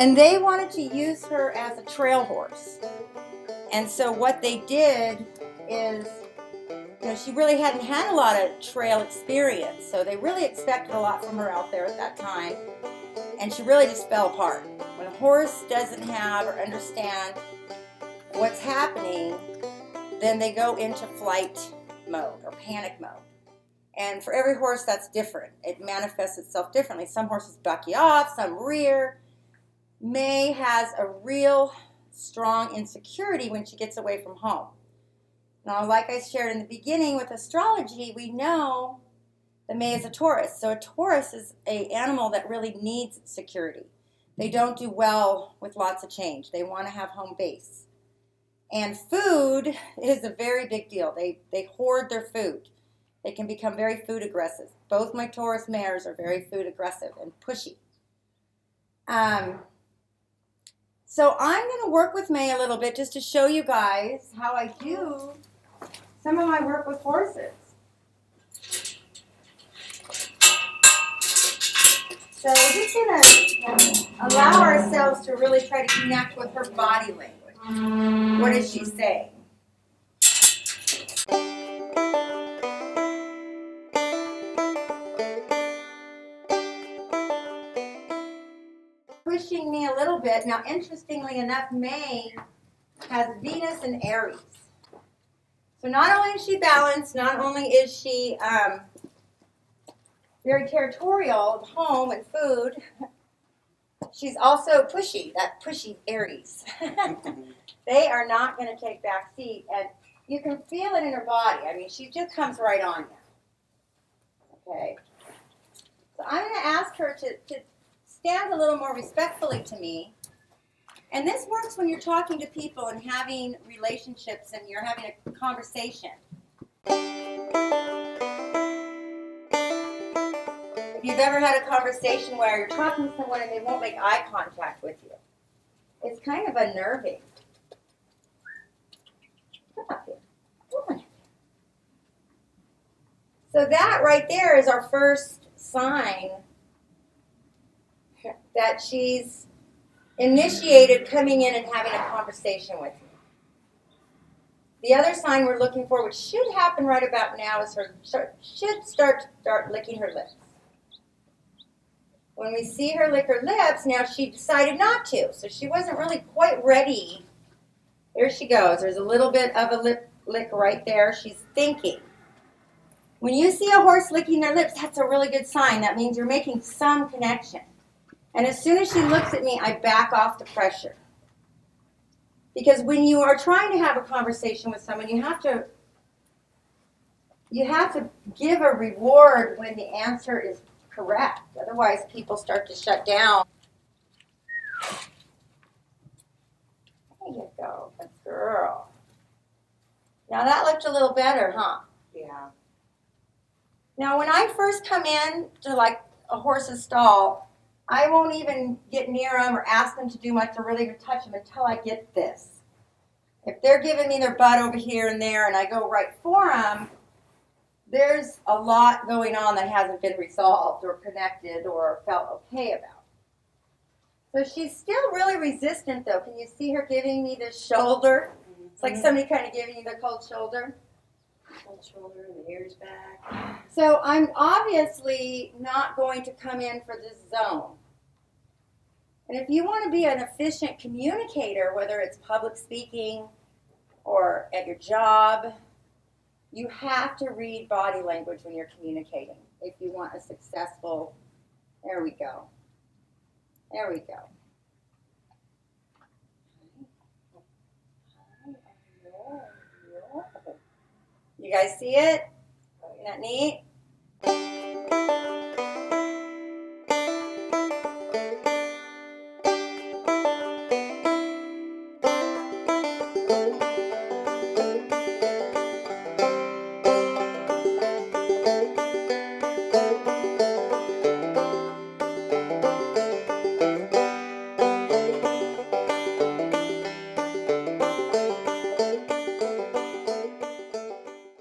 And they wanted to use her as a trail horse. And so what they did is, she really hadn't had a lot of trail experience, so they really expected a lot from her out there at that time, and she really just fell apart. When a horse doesn't have or understand what's happening, then they go into flight mode or panic mode. And for every horse, that's different. It manifests itself differently. Some horses buck you off, some rear. May has a real strong insecurity when she gets away from home. Now, like I shared in the beginning with astrology, we know that May is a Taurus. So a Taurus is an animal that really needs security. They don't do well with lots of change. They want to have home base. And food is a very big deal. They hoard their food. They can become very food aggressive. Both my Taurus mares are very food aggressive and pushy. So I'm going to work with May a little bit just to show you guys how I do some of my work with horses. So we're just going to allow ourselves to really try to connect with her body language. What is she saying? Pushing me a little bit. Now, interestingly enough, May has Venus in Aries. So not only is she balanced, not only is she very territorial of home and food, she's also pushy, that pushy Aries. They are not going to take back seat, and you can feel it in her body. I mean, she just comes right on you. Okay. So I'm going to ask her to stand a little more respectfully to me. And this works when you're talking to people and having relationships and you're having a conversation. If you've ever had a conversation where you're talking to someone and they won't make eye contact with you, it's kind of unnerving. Come up here. Come on. So that right there is our first sign that she's initiated coming in and having a conversation with me. The other sign we're looking for, which should happen right about now, is her should start licking her lips. When we see her lick her lips, now she decided not to, so she wasn't really quite ready. There she goes. There's a little bit of a lip lick right there. She's thinking. When you see a horse licking their lips, that's a really good sign. That means you're making some connection. And as soon as she looks at me, I back off the pressure. Because when you are trying to have a conversation with someone, you have to give a reward when the answer is correct. Otherwise, people start to shut down. There you go, good girl. Now that looked a little better, huh? Yeah. Now when I first come in to like a horse's stall, I won't even get near them or ask them to do much or really even touch them until I get this. If they're giving me their butt over here and there and I go right for them, there's a lot going on that hasn't been resolved or connected or felt okay about. So she's still really resistant though. Can you see her giving me this shoulder? It's like somebody kind of giving you the cold shoulder. Cold shoulder and the ears back. So I'm obviously not going to come in for this zone. And if you want to be an efficient communicator, whether it's public speaking or at your job, you have to read body language when you're communicating if you want a successful, there we go. There we go. You guys see it? Isn't that neat?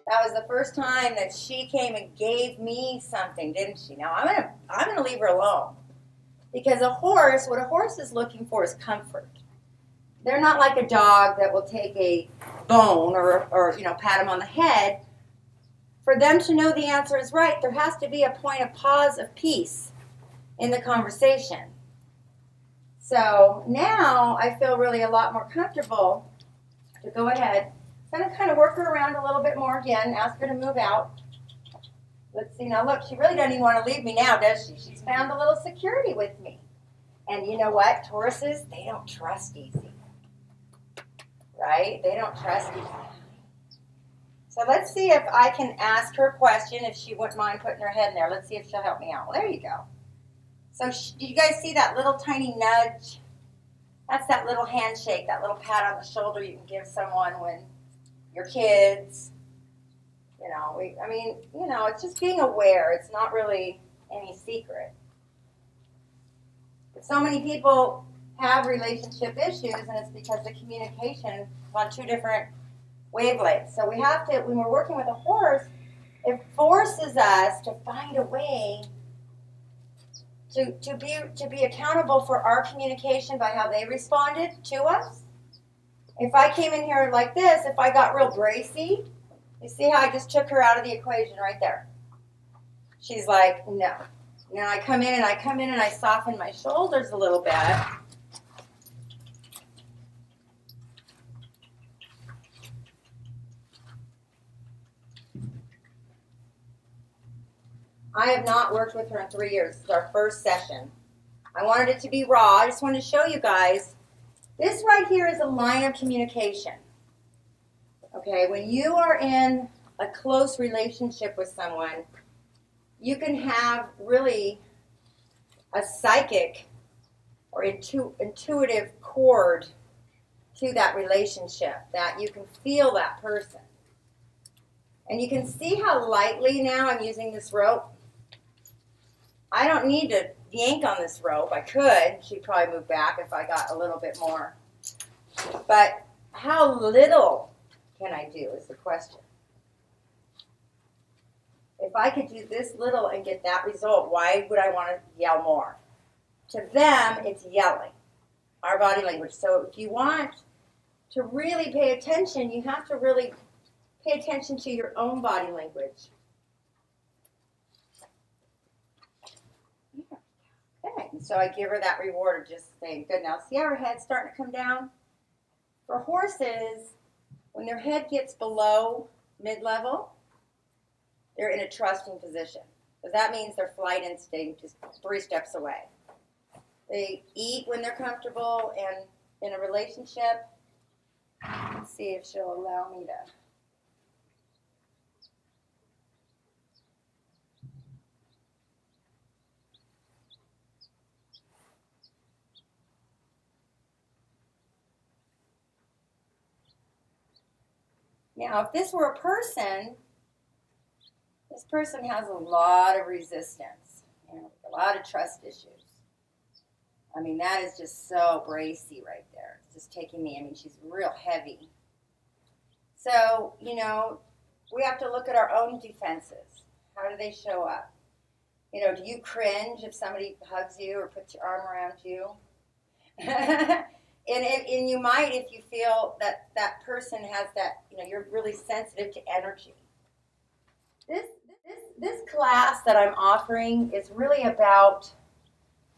That was the first time that she came and gave me something, didn't she? Now I'm gonna leave her alone. Because what a horse is looking for is comfort. They're not like a dog that will take a bone or pat them on the head. For them to know the answer is right, there has to be a point of pause of peace in the conversation. So now I feel really a lot more comfortable to go ahead. I'm going to kind of work her around a little bit more again, ask her to move out. Let's see, now look, she really doesn't even want to leave me now, does she? She's found a little security with me. And you know what? Tauruses, they don't trust easy. Right? They don't trust easy. So let's see if I can ask her a question, if she wouldn't mind putting her head in there. Let's see if she'll help me out. Well, there you go. So did you guys see that little tiny nudge? That's that little handshake, that little pat on the shoulder you can give someone when your kids, it's just being aware. It's not really any secret. But so many people have relationship issues, and it's because the communication is on two different wavelengths. So we have to, when we're working with a horse, it forces us to find a way to be accountable for our communication by how they responded to us. If I came in here like this, if I got real bracy, you see how I just took her out of the equation right there. She's like, no. Now I come in and I soften my shoulders a little bit. I have not worked with her in 3 years. This is our first session. I wanted it to be raw. I just wanted to show you guys. This right here is a line of communication. Okay, when you are in a close relationship with someone, you can have really a psychic or intuitive cord to that relationship, that you can feel that person. And you can see how lightly now I'm using this rope. I don't need to yank on this rope. I could. She'd probably move back if I got a little bit more. But how little can I do is the question. If I could do this little and get that result, why would I want to yell more? To them, it's yelling, our body language. So if you want to really pay attention, you have to really pay attention to your own body language. Okay, so I give her that reward of just saying, good. Now see how her head's starting to come down? For horses, when their head gets below mid-level, they're in a trusting position. Because that means their flight instinct is 3 steps away. They eat when they're comfortable, and in a relationship, let's see if she'll allow me to. Now, if this were a person, this person has a lot of resistance, a lot of trust issues. I mean, that is just so bracy right there. It's just taking me, she's real heavy. So, we have to look at our own defenses. How do they show up? Do you cringe if somebody hugs you or puts your arm around you? And you might if you feel that that person has that, you're really sensitive to energy. This class that I'm offering is really about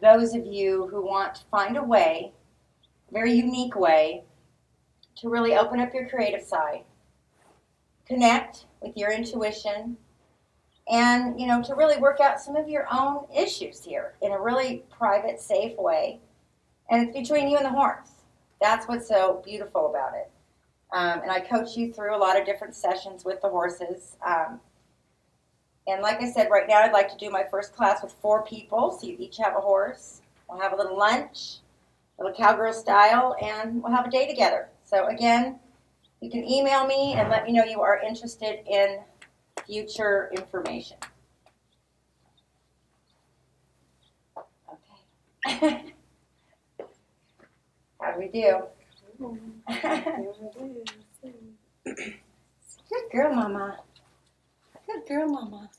those of you who want to find a way, a very unique way, to really open up your creative side, connect with your intuition, and, to really work out some of your own issues here in a really private, safe way. And it's between you and the horse. That's what's so beautiful about it. And I coach you through a lot of different sessions with the horses. And like I said, right now I'd like to do my first class with 4 people, so you each have a horse. We'll have a little lunch, a little cowgirl style, and we'll have a day together. So again, you can email me and let me know you are interested in future information. Okay. How do we do? Good girl, Mama. Good girl, Mama.